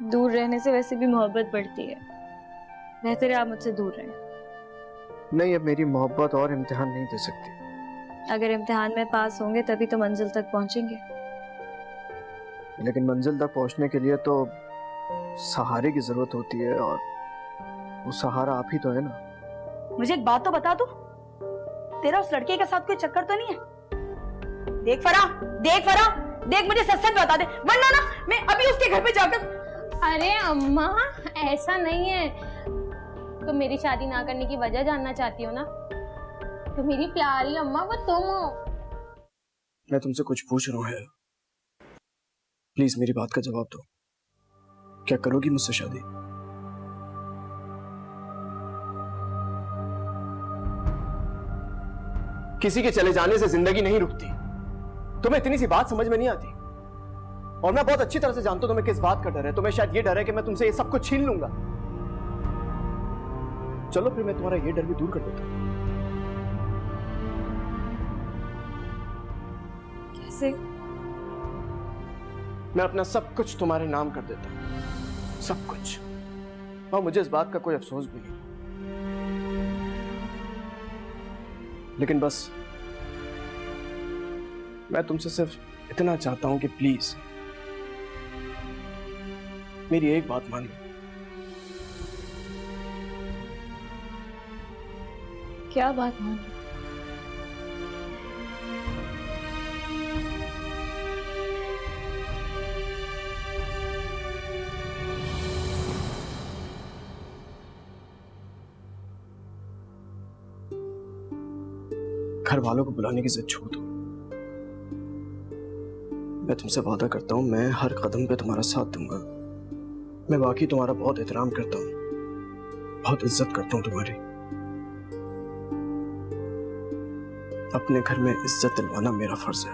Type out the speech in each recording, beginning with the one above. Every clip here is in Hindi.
दूर रहने से वैसे भी मोहब्बत बढ़ती है। बेहतर है आप मुझसे दूर रहें। नहीं, अब मेरी मोहब्बत और इम्तिहान नहीं दे सकती। अगर इम्तिहान में पास होंगे तभी तो मंजिल तक पहुंचेंगे। लेकिन मंजिल तक पहुंचने के लिए तो सहारे की जरूरत होती है, और वो सहारा आप ही तो है ना। मुझे एक बात तो बता दो, तेरा उस लड़के के साथ कोई चक्कर तो नहीं है? देख फराह, देख फराह, देख मुझे सच सच बता दे, वरना ना मैं अभी उसके घर पे जाकर। अरे अम्मा ऐसा नहीं है। तुम मेरी शादी ना करने की वजह जानना चाहती हो ना? तो मेरी प्यारी अम्मा वो तुम हो। मैं तुमसे कुछ पूछ रहा हूँ है, प्लीज मेरी बात का जवाब दो। क्या करोगी मुझसे शादी? किसी के चले जाने से जिंदगी नहीं रुकती। तुम्हें इतनी सी बात समझ में नहीं आती? और मैं बहुत अच्छी तरह से जानता हूं तुम्हें किस बात का डर है। तुम्हें शायद ये डर है कि मैं तुमसे ये सब कुछ छीन लूंगा। चलो फिर मैं तुम्हारा ये डर भी दूर कर देता हूं। कैसे? मैं अपना सब कुछ तुम्हारे नाम कर देता हूं, सब कुछ। और मुझे इस बात का कोई अफसोस भी नहीं। लेकिन बस मैं तुमसे सिर्फ इतना चाहता हूं कि प्लीज मेरी एक बात मान लो। क्या बात मान? घर वालों को बुलाने की जिद छोड़ दो। मैं तुमसे वादा करता हूं, मैं हर कदम पे तुम्हारा साथ दूंगा। मैं वाकई तुम्हारा बहुत एहतराम करता हूं, बहुत इज्जत करता हूं तुम्हारी। अपने घर में इज्जत दिलवाना मेरा फर्ज है,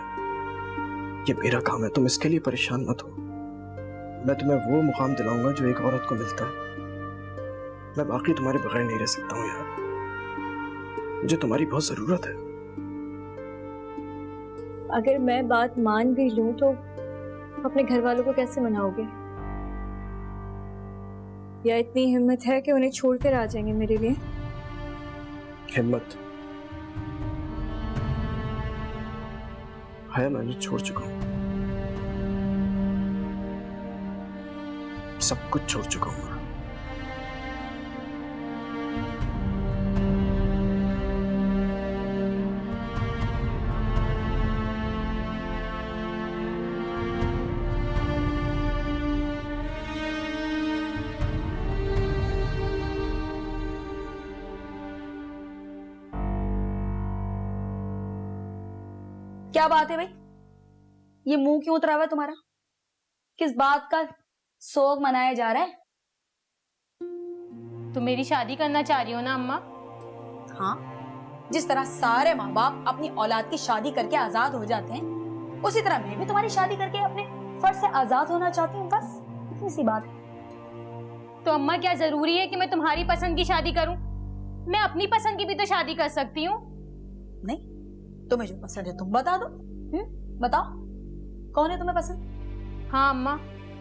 ये मेरा काम है। तुम इसके लिए परेशान मत हो। मैं तुम्हें वो मुकाम दिलाऊंगा जो एक औरत को मिलता है। मैं वाकई तुम्हारे बगैर नहीं रह सकता हूं यार, मुझे तुम्हारी बहुत जरूरत है। अगर मैं बात मान भी लूं तो अपने घर वालों को कैसे मनाओगे? या इतनी हिम्मत है कि उन्हें छोड़कर आ जाएंगे मेरे लिए? हिम्मत है, मैंने छोड़ चुका हूं, सब कुछ छोड़ चुका हूं। क्या बात है भाई, ये मुंह क्यों उतरा हुआ है तुम्हारा? किस बात का सोग मनाया जा रहा है? तुम मेरी शादी करना चाह रही हो ना अम्मा? हाँ, जिस तरह सारे माँ बाप अपनी औलाद की शादी करके आजाद हो जाते हैं, उसी तरह मैं भी तुम्हारी शादी करके अपने फर्ज से आजाद होना चाहती हूँ। बस इतनी सी बात है। तो अम्मा क्या जरूरी है कि मैं तुम्हारी पसंद की शादी करूं? मैं अपनी पसंद की भी तो शादी कर सकती हूँ। नहीं, तुम्हें जो पसंद है तुम बता दो। बताओ, कौन है तुम्हें पसंद? हाँ अम्मा,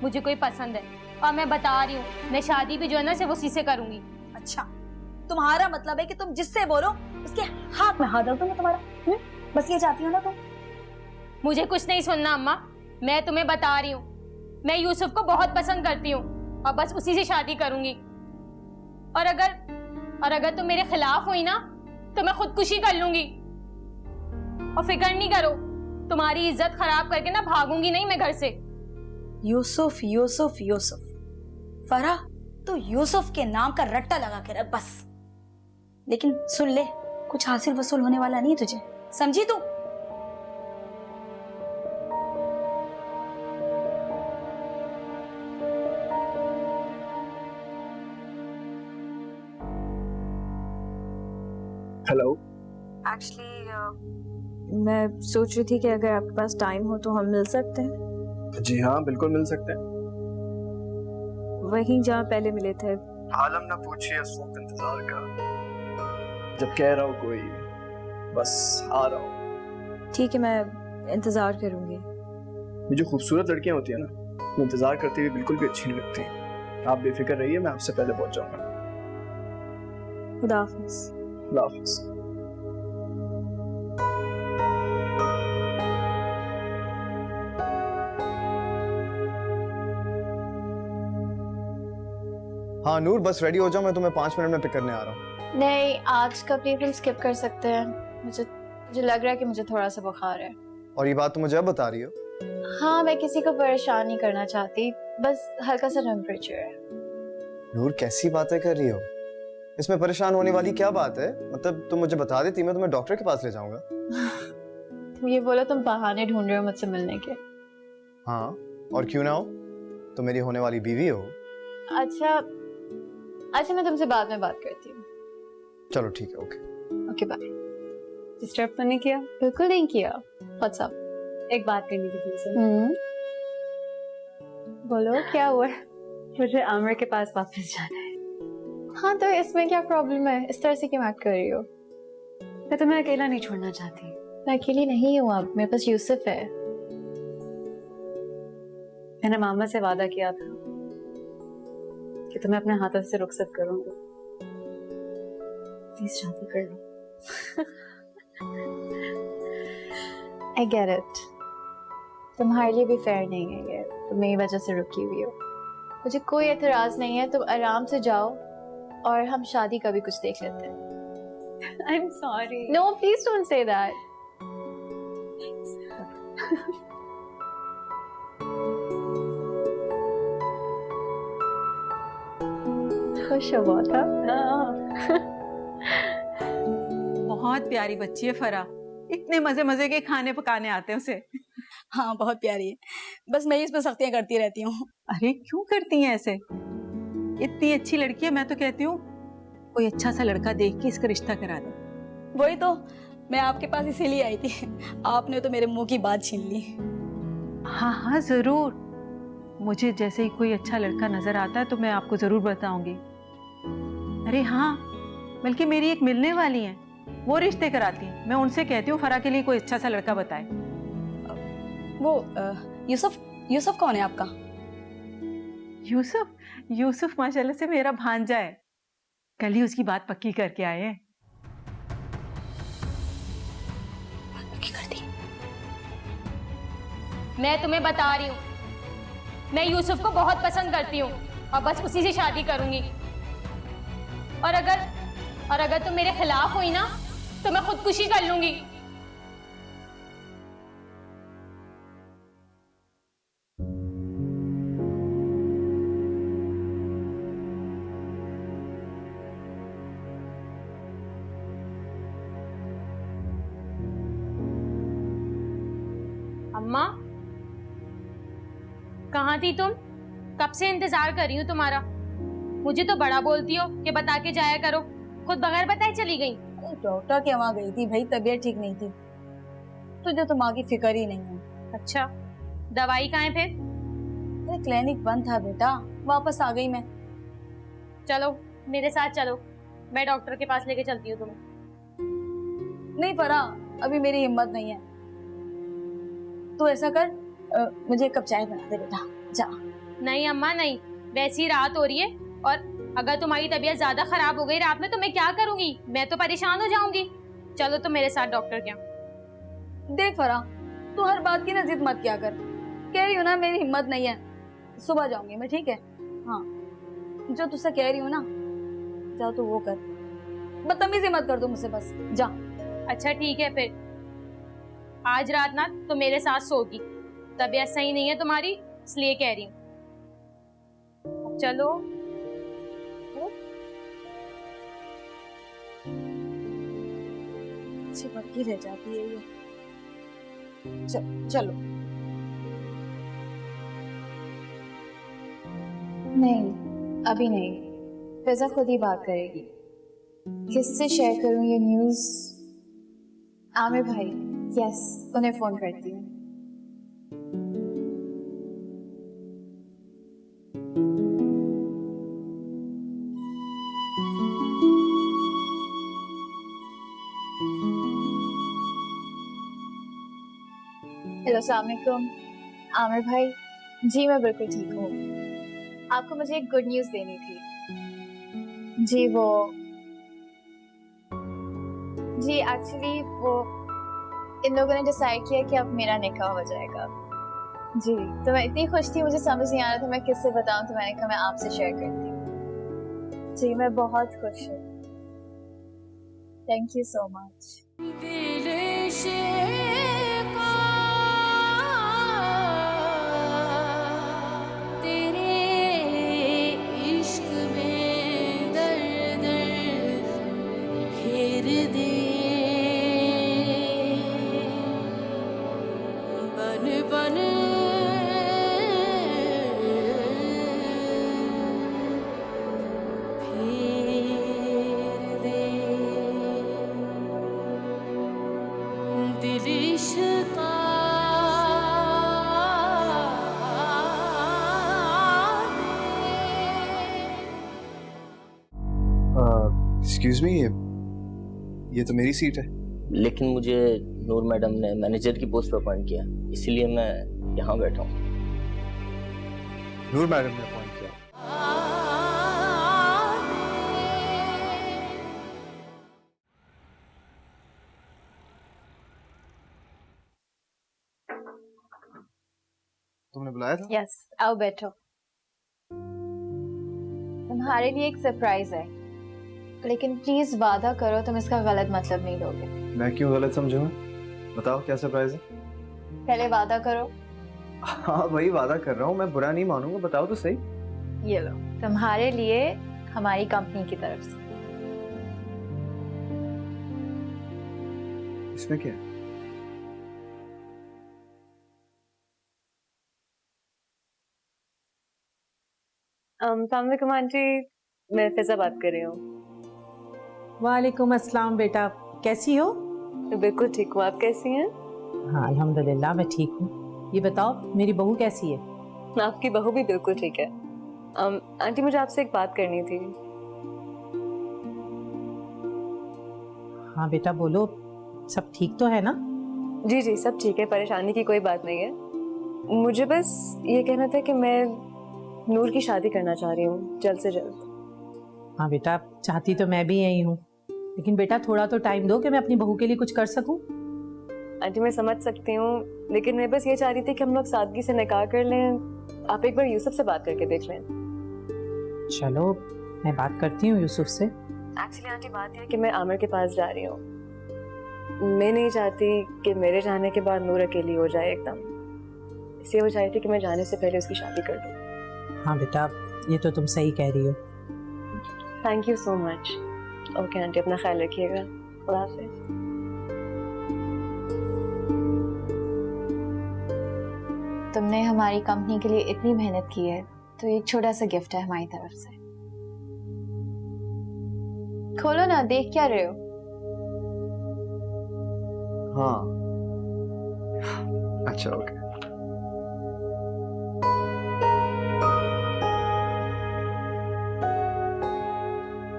मुझे कोई पसंद है और मैं बता रही हूँ, मैं शादी भी जो है ना सिर्फ उसी से करूंगी। अच्छा, तुम्हारा मतलब है कि तुम जिससे बोलो उसके हाथ में हाथ डाल दूंगा तुम्हारा? बस ये चाहती हो ना तुम? मुझे कुछ नहीं सुनना अम्मा, मैं तुम्हें बता रही हूँ, मैं यूसुफ को बहुत पसंद करती हूँ और बस उसी से शादी करूंगी। और अगर तुम मेरे खिलाफ हुई ना तो मैं खुदकुशी कर लूंगी। और फिक्र नहीं करो, तुम्हारी इज्जत खराब करके ना भागूंगी नहीं मैं घर से। यूसुफ यूसुफ यूसुफ, फराह तो यूसुफ के नाम का रट्टा लगा के रख बस। लेकिन सुन ले, कुछ हासिल वसूल होने वाला नहीं तुझे, समझी तू? हेलो। एक्चुअली मैं सोच रही थी कि अगर आपके पास टाइम हो तो हम मिल सकते हैं। जी हाँ, बिल्कुल मिल सकते हैं। वहीं जहाँ पहले मिले थे। हालम ना पूछिए, इस वक्त इंतजार का, जब कह रहा हूँ कोई बस आ रहा हूँ। ठीक है, मैं इंतजार करूंगी। ये जो खूबसूरत लड़कियां होती है ना, इंतजार करती हुई बिल्कुल भी अच्छी नहीं लगती। आप बेफिक्र रहिए, मैं आपसे पहले पहुंच जाऊंगा। खुदा हाफिज। अल्लाह हाफिज। हाँ नूर, बस रेडी हो जाओ, मैं तुम्हें 5 मिनट में पिक करने आ रहा हूँ। नहीं, आज का प्ले फिल्म स्किप कर सकते हैं। मुझे लग रहा है कि मुझे थोड़ा सा बुखार है। और ये बात तुम मुझे अब बता रही हो? हाँ, मैं किसी को परेशान नहीं करना चाहती, बस हल्का सा टेम्परेचर है। नूर कैसी बातें कर रही हो? इसमें परेशान होने वाली क्या बात है? मतलब तुम मुझे बता देती, मैं तुम्हें डॉक्टर के पास ले जाऊंगा। तुम ये बोलो तुम बहाने ढूंढ रहे हो मुझसे मिलने के। हाँ, और क्यों ना हो, तुम मेरी होने वाली बीवी हो। अच्छा, मैं तुमसे बाद में बात करती हूँ। चलो ठीक है, ओके। Okay bye. डिस्टर्ब तो नहीं किया? बिल्कुल नहीं किया। What's up? एक बात करनी थी तुमसे। बोलो क्या हुआ है? मुझे आमिर के पास वापस जाना है। हाँ, तो इसमें क्या प्रॉब्लम है? इस तरह से क्यों एक्ट कर रही हो? मैं तुम्हें अकेला नहीं छोड़ना चाहती। मैं अकेली नहीं हूँ, अब मेरे पास यूसुफ है। मैंने मामा से वादा किया था कि तुम्हें अपने हाथों से रुखसत करूंगी। प्लीज शादी कर लो। I get it. तुम्हारे लिए भी फेयर नहीं है ये, तुम मेरी वजह से रुकी हुई हो। मुझे कोई एतराज नहीं है, तुम आराम से जाओ और हम शादी का भी कुछ देख लेते हैं। I'm sorry. No, please don't say that. खुश हो बहुत, हाँ? बहुत प्यारी बच्ची है फरा, इतने मजे मजे के खाने पकाने आते हैं उसे। हाँ, बहुत प्यारी है, बस मैं इस पर सख्तियां करती रहती हूँ। अरे क्यों करती हैं ऐसे? इतनी अच्छी लड़की है, मैं तो कहती हूँ कोई अच्छा सा लड़का देख के इसका रिश्ता करा दे। वही तो मैं आपके पास इसीलिए आई थी, आपने तो मेरे मुंह की बात छीन ली। हाँ हाँ जरूर, मुझे जैसे ही कोई अच्छा लड़का नजर आता है तो मैं आपको जरूर बताऊंगी। अरे हाँ, बल्कि मेरी एक मिलने वाली है, वो रिश्ते कराती है। मैं उनसे कहती हूँ फरा के लिए कोई अच्छा सा लड़का बताए। वो यूसुफ कौन है आपका? यूसुफ माशाल्लाह से मेरा भांजा है, कल ही उसकी बात पक्की करके आए हैं। मैं तुम्हें बता रही हूँ, मैं यूसुफ को बहुत पसंद करती हूँ और बस उसी से शादी करूंगी। और अगर तुम मेरे खिलाफ हुई ना तो मैं खुदकुशी कर लूंगी। अम्मा, कहाँ थी तुम? कब से इंतजार कर रही हूँ तुम्हारा। मुझे तो बड़ा बोलती हो कि बता के जाया करो, खुद बगैर बताए चली गई। डॉक्टर के वहाँ गई थी भाई, तबीयत ठीक नहीं थी। तुझे तो माँ की फिक्र ही नहीं है। अच्छा, दवाई कहाँ है फिर? अरे क्लिनिक बंद था बेटा, वापस आ गई मैं। चलो मेरे साथ चलो, मैं डॉक्टर के पास लेके चलती हूँ तुम्हें। नहीं फरा, अभी मेरी हिम्मत नहीं है। तो ऐसा कर, मुझे एक कप चाय बना दे बेटा, जा। नहीं अम्मा नहीं, वैसी रात हो रही है और अगर तुम्हारी तबीयत ज्यादा खराब हो गई रात में तो मैं क्या करूंगी? मैं तो परेशान हो जाऊंगी। चलो तो मेरे साथ डॉक्टर के यहाँ। देख फरा, तू हर बात की ना जिद मत किया कर। कह रही हूँ ना मेरी हिम्मत नहीं है, सुबह जाऊंगी मैं, ठीक है? हाँ, जो तुझसे कह रही हूँ ना, जा तू वो कर, बदतमीजी मत कर तू मुझसे, बस जा। अच्छा ठीक है, फिर आज रात ना तो मेरे साथ सोगी। तबीयत सही नहीं है तुम्हारी, इसलिए कह रही हूँ। चलो। चिपकी रह जाती है ये। चलो। नहीं, अभी नहीं, फिजा खुद ही बात करेगी। किससे शेयर करूं ये न्यूज़? आमिर भाई, यस, उन्हें फोन करती हूँ। हेलो, अस्सलाम वालेकुम। आमिर भाई, जी मैं बिल्कुल ठीक हूँ। आपको मुझे एक गुड न्यूज़ देनी थी। जी एक्चुअली वो इन लोगों ने डिसाइड किया कि अब मेरा निकाह हो जाएगा। जी तो मैं इतनी खुश थी, मुझे समझ नहीं आ रहा था मैं किससे बताऊं, तो मैंने कहा मैं आपसे शेयर करती हूँ। जी मैं बहुत खुश हूँ। Thank you so much. Excuse me, ये तो मेरी सीट है। लेकिन मुझे नूर मैडम ने मैनेजर की पोस्ट पर अपॉइंट किया, इसीलिए मैं यहाँ बैठा हूँ। नूर मैडम ने अपॉइंट किया? तुमने बुलाया था? यस आओ बैठो। तुम्हारे लिए एक सरप्राइज है, लेकिन प्लीज वादा करो तुम इसका गलत मतलब नहीं लोगे। मैं क्यों गलत समझूंगा? बताओ क्या सरप्राइज है? पहले वादा करो। हाँ वही वादा कर रहा हूँ, मैं बुरा नहीं मानूंगा, बताओ तो सही। ये लो तुम्हारे लिए हमारी कंपनी की तरफ से। इसमें क्या है? अस्सलाम आंटी, मैं फिजा बात कर रही हूँ। वालेकुम अस्सलाम बेटा, कैसी हो? बिल्कुल ठीक हूँ, आप कैसी हैं? हाँ अल्हम्दुलिल्लाह मैं ठीक हूँ। ये बताओ मेरी बहू कैसी है? आपकी बहू भी बिल्कुल ठीक है। आंटी मुझे आपसे एक बात करनी थी। हाँ बेटा बोलो, सब ठीक तो है ना? जी जी सब ठीक है, परेशानी की कोई बात नहीं है। मुझे बस ये कहना था कि मैं नूर की शादी करना चाह रही हूँ जल्द से जल्द। हाँ बेटा चाहती तो मैं भी यही हूँ, लेकिन बेटा थोड़ा तो टाइम दो कि मैं अपनी बहू के लिए कुछ कर सकूँ। आंटी मैं समझ सकती हूँ, लेकिन मैं बस ये चाह रही थी कि हम लोग सादगी से निकाह कर लें। आप एक बार यूसुफ से बात करके देख लें। चलो मैं बात करती हूँ यूसुफ से। एक्चुअली आंटी बात यह है कि मैं आमिर के पास जा रही हूँ। मैं नहीं चाहती कि मेरे जाने के बाद नूर अकेली हो जाए एकदम, इसलिए वो चाहती थी कि मैं जाने से पहले उसकी शादी कर दूँ। हाँ बेटा ये तो तुम सही कह रही हो। Thank you so much. Okay aunty अपना ख्याल रखिएगा। खुदा हाफिज़। तुमने हमारी कंपनी के लिए इतनी मेहनत की है, तो एक छोटा सा गिफ्ट है हमारी तरफ से। खोलो ना, देख क्या रहे हो? हाँ अच्छा ओके।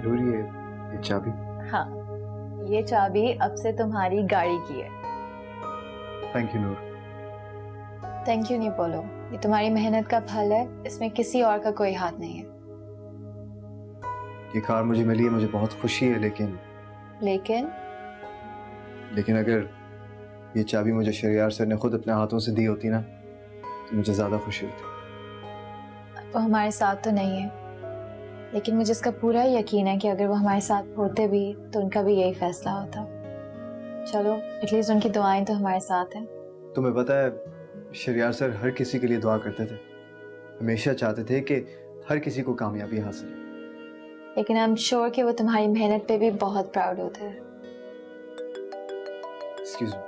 नूर ये चाबी। हाँ ये चाबी अब से तुम्हारी गाड़ी की है। Thank you Noor. Thank you नहीं बोलो, ये तुम्हारी मेहनत का फल है, इसमें किसी और का कोई हाथ नहीं है। ये कार मुझे मिली है, मुझे बहुत खुशी है, लेकिन अगर ये चाबी मुझे शहरयार सर ने खुद अपने हाथों से दी होती ना, तो मुझे ज्यादा खुशी होती। वो हमारे साथ तो नहीं है, लेकिन मुझे इसका पूरा यकीन है कि अगर वो हमारे साथ होते भी तो उनका भी यही फैसला होता। चलो एटलीस्ट उनकी दुआएं तो हमारे साथ हैं। तुम्हें पता है शहरयार सर हर किसी के लिए दुआ करते थे, हमेशा चाहते थे कि हर किसी को कामयाबी हासिल हो। लेकिन आई एम श्योर कि वो तुम्हारी मेहनत पे भी बहुत प्राउड होते हैं। एक्सक्यूज मी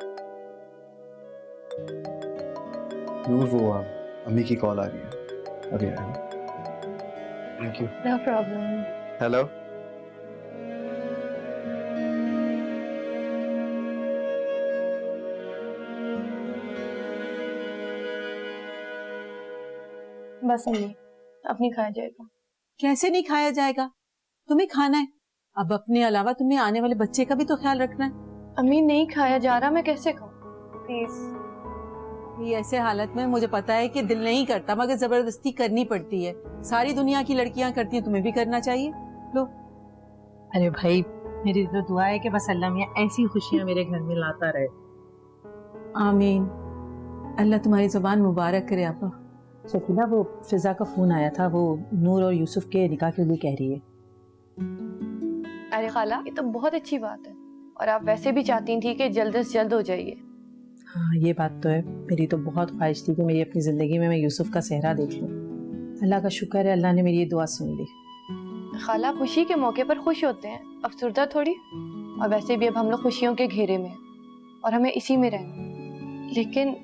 नूर, वो अम्मी की कॉल आ रही है, अभी आया हूँ। Thank you. No problem. Hello. बस नहीं, अब नहीं खाया जाएगा। कैसे नहीं खाया जाएगा? तुम्हें खाना है। अब अपने अलावा तुम्हें आने वाले बच्चे का भी तो ख्याल रखना है। अम्मी नहीं खाया जा रहा, मैं कैसे खाऊं? प्लीज। ये ऐसे हालत में मुझे पता है कि दिल नहीं करता, मगर जबरदस्ती करनी पड़ती है। सारी दुनिया की लड़कियां करती हैं, तुम्हें भी करना चाहिए। लो। अरे भाई, मेरी तो दुआ है कि बस अल्लाह मियां ऐसी खुशियां मेरे घर में लाता रहे। आमीन। अल्लाह तुम्हारी जुबान मुबारक करे। आपा शकीला, वो फिजा का फोन आया था, वो नूर और यूसुफ के निकाह के लिए कह रही है। अरे खाला, ये तो बहुत अच्छी बात है, और आप वैसे भी चाहती थी कि जल्द से जल्द हो जाइए। हाँ, ये बात तो है। मेरी तो बहुत ख्वाहिश थी कि मेरी अपनी ज़िंदगी में मैं यूसुफ का सेहरा देख लूँ। अल्लाह का शुक्र है, अल्लाह ने मेरी ये दुआ सुन ली। खाला, खुशी के मौके पर खुश होते हैं, अफसरदा थोड़ी। और वैसे भी अब हम लोग खुशियों के घेरे में हैं और हमें इसी में रहना। लेकिन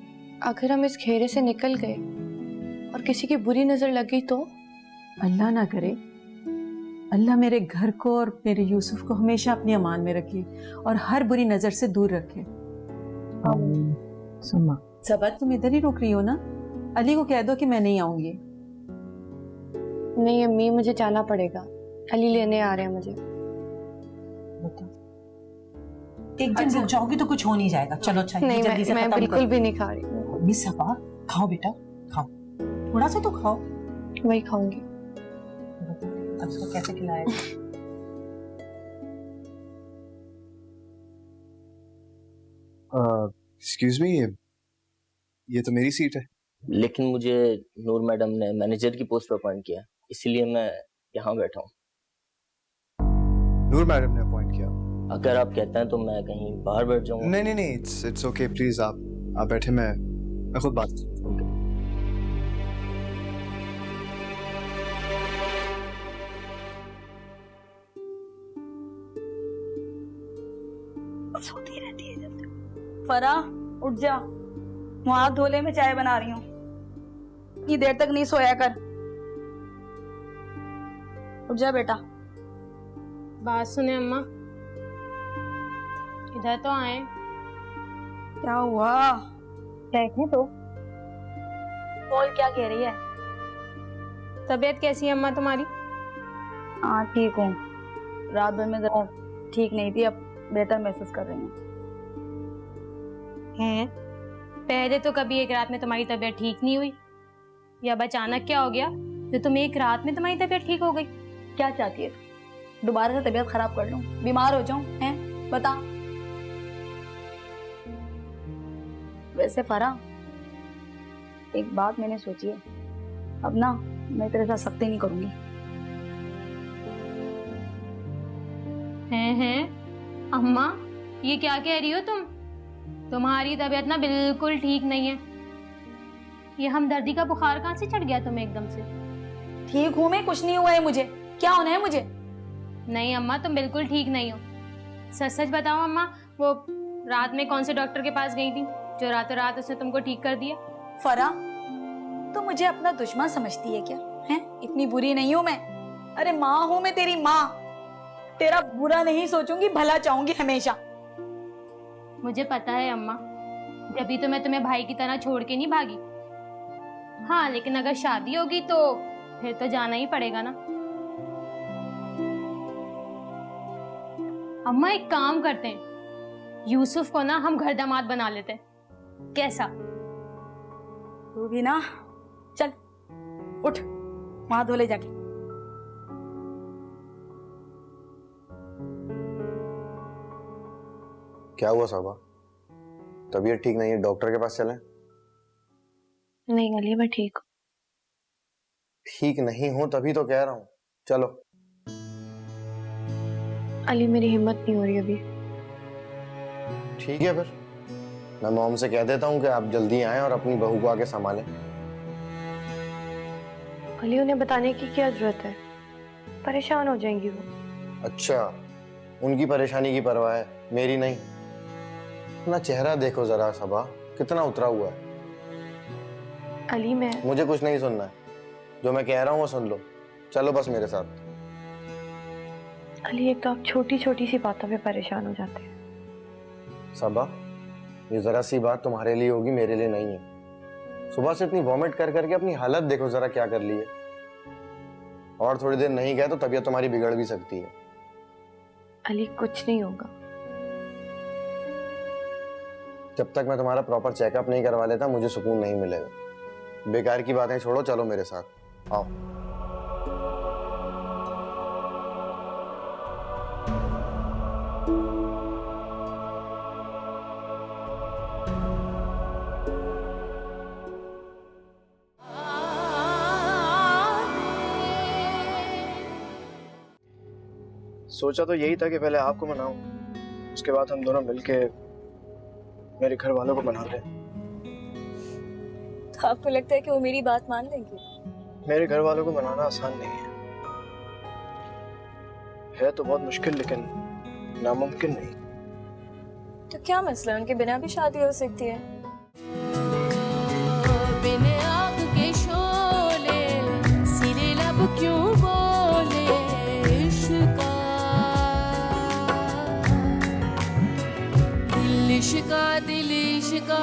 अगर हम इस घेरे से निकल गए और किसी की बुरी नज़र लग गई तो? अल्लाह ना करे। अल्लाह मेरे घर को और मेरे यूसुफ को हमेशा अपनी अमान में रखे और हर बुरी नज़र से दूर रखे। सुमा, सबा तुम इधर ही रुक रही हो ना? अली को कह दो कि मैं नहीं आऊंगी। नहीं अम्मी, मुझे जाना पड़ेगा, अली लेने आ रहे हैं मुझे। एक दिन रुक जाओगी तो कुछ हो नहीं जाएगा। चलो अच्छा, नहीं, जल्दी से मैं खत्म बिल्कुल करो। भी नहीं खा रही हूँ। मिस सबा, खाओ बेटा, खाओ, थोड़ा सा तो खाओ। वही खाऊंगी। अब इसको कैसे खिलाएगा? एक्सक्यूज मी, ये तो मेरी सीट है। लेकिन मुझे नूर मैडम ने मैनेजर की पोस्ट पर अपॉइंट किया, इसीलिए मैं यहाँ बैठा हूँ। नूर मैडम ने अपॉइंट किया? अगर आप कहते हैं तो मैं कहीं बाहर बैठ जाऊंगा। नहीं नहीं नहीं, इट्स ओके, प्लीज आप बैठे, मैं खुद बात करता हूँ। सोती रहती है जब तक। फरा, उठ जा, मुँह हाथ धो ले, मैं चाय बना रही हूँ। इतनी देर तक नहीं सोया कर। उठ जा बेटा। बात सुने अम्मा, इधर तो आए। क्या हुआ? देखें तो। बोल, क्या कह रही है? तबीयत कैसी है अम्मा तुम्हारी? हाँ ठीक हूँ, रात भर में जरा ठीक नहीं थी, अब बेहतर महसूस कर रही हूँ। हैं? पहले तो कभी एक रात में तुम्हारी तबीयत ठीक नहीं हुई, या अब अचानक क्या हो गया जो तुम एक रात में तुम्हारी तबीयत ठीक हो गई? क्या चाहती है? दोबारा से तबीयत खराब कर लूं, बीमार हो जाऊं? हैं, बता। वैसे फरा, एक बात मैंने सोची है, अब ना मैं तेरे साथ सख्ती नहीं करूंगी। हैं अम्मा, ये क्या कह रही हो तुम? तुम्हारी तबीयत ना बिल्कुल ठीक नहीं है। ये हमदर्दी का बुखार कहाँ से चढ़ गया तुम्हें एकदम से? ठीक हूं मैं, कुछ नहीं हुआ है मुझे। क्या होना है मुझे? नहीं अम्मा, तुम बिल्कुल ठीक नहीं हो। सच सच बताओ अम्मा, वो रात में कौन से डॉक्टर के पास गई थी जो रातों रात उसने तुमको ठीक कर दिया? फरा, तो मुझे अपना दुश्मन समझती है क्या? हैं? इतनी बुरी नहीं हूं मैं। अरे माँ हूं मैं, तेरी माँ। तेरा बुरा नहीं सोचूंगी, भला चाहूंगी हमेशा। मुझे पता है अम्मा, जब भी तो मैं तुम्हें भाई की तरह छोड़ के नहीं भागी। हाँ, लेकिन अगर शादी होगी तो फिर तो जाना ही पड़ेगा ना। अम्मा, एक काम करते हैं, यूसुफ को ना हम घर दामाद बना लेते हैं, कैसा? तू भी ना, चल उठ, वहां धो ले जाके। क्या हुआ साबा? तबीयत ठीक नहीं है, डॉक्टर के पास चलें? नहीं अली, मैं ठीक हूँ। ठीक नहीं हूं तभी तो कह रहा हूँ, चलो। अली, मेरी हिम्मत नहीं हो रही अभी। ठीक है फिर, मैं मॉम से कह देता हूँ कि आप जल्दी आएं और अपनी बहू को आके संभालें। अली, उन्हें बताने की क्या जरूरत है? परेशान हो जाएंगी वो। अच्छा, उनकी परेशानी की परवाह है, मेरी नहीं। अपना चेहरा देखो जरा सबा, कितना उतरा हुआ है। अली, मुझे कुछ नहीं सुनना है, जो मैं कह रहा हूँ वो सुन लो। चलो बस मेरे साथ। अली, एक तो आप छोटी छोटी सी बातों पे परेशान हो जाते हैं। सबा, ये जरा सी बात तुम्हारे लिए होगी, मेरे लिए नहीं है। सुबह से इतनी वॉमिट कर करके अपनी हालत देखो जरा क्या कर ली है। और थोड़ी देर नहीं गए तो तबीयत तुम्हारी बिगड़ भी सकती है। अली, कुछ नहीं होगा। जब तक मैं तुम्हारा प्रॉपर चेकअप नहीं करवा लेता मुझे सुकून नहीं मिलेगा। बेकार की बातें छोड़ो, चलो मेरे साथ आओ। सोचा तो यही था कि पहले आपको मनाऊं, उसके बाद हम दोनों मिलके मेरे घर वालों को मना लें। तो आपको लगता है कि वो मेरी बात मान लेंगे? मेरे घर वालों को मनाना आसान नहीं है तो बहुत मुश्किल, लेकिन नामुमकिन नहीं। तो क्या मसला, उनके बिना भी शादी हो सकती है। बिन आग के शोले सिरे लब क्यों बोले, इश्का दिल इश्का दिल इश्का